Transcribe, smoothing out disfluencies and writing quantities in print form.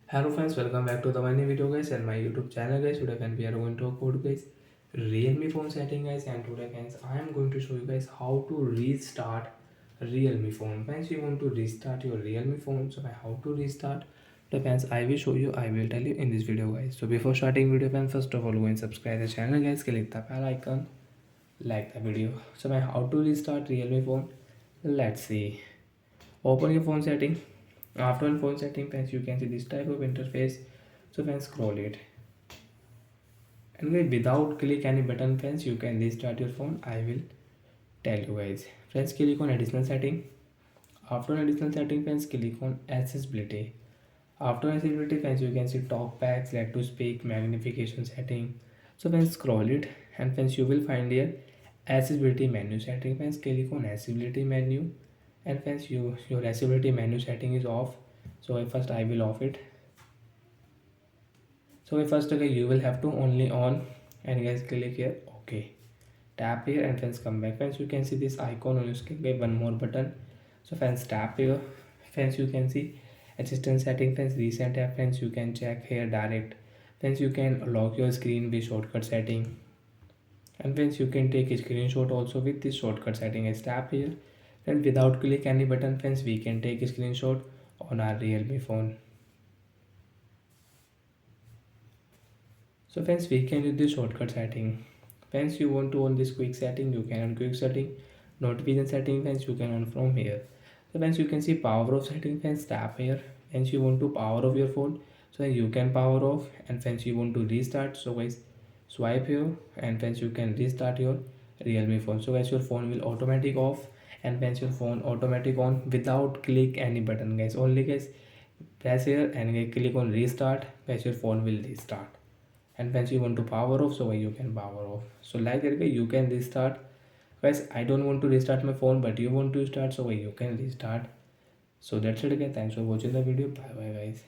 Hello friends, welcome back to the my new video guys and my YouTube channel guys. Today friends, we are going to talk about guys Realme phone setting guys, and today friends I am going to show you guys how to restart Realme phone. Friends, you want to restart your Realme phone, so how to restart? Today friends, I will show you, I will tell you in this video guys. So before starting video friends, first of all go and subscribe the channel guys, click the bell icon, like the video. So how to restart Realme phone? Let's see. Open your phone setting. After on phone setting friends, you can see this type of interface. So friends, scroll it, and without click any button friends, you can restart your phone. I will tell you guys. Friends, click on additional setting. After additional setting friends, click on accessibility. After accessibility friends, you can see talk back, select to speak, magnification setting. So friends, scroll it, and friends, you will find here accessibility menu setting. Friends, click on accessibility menu, and friends, your accessibility menu setting is off. So first I will off it. So first okay, you will have to only on, and guys click here, okay, tap here, and friends come back. Friends, you can see this icon on your screen. Okay, one more button. So friends, tap here. Friends, you can see assistant setting. Friends, recent app. Friends, you can check here direct. Friends, you can lock your screen with shortcut setting, and friends, you can take a screenshot also with this shortcut setting. As tap here, and without click any button friends, we can take a screenshot on our Realme phone. So friends, we can use this shortcut setting. Friends, you want to on this quick setting, you can on quick setting. Notification setting friends, you can on from here. So friends, you can see power off setting. Friends, tap here. Friends, you want to power off your phone, so you can power off. And friends, you want to restart, so guys swipe here, and friends, you can restart your Realme phone. So guys, your phone will automatic off, and friends, your phone automatic on without click any button guys. Only guys press here and click on restart. Guys, your phone will restart. And once you want to power off, so you can power off. So like that you can restart. Guys, I don't want to restart my phone, but you want to start, so you can restart. So that's it again. Thanks for watching the video. Bye bye guys.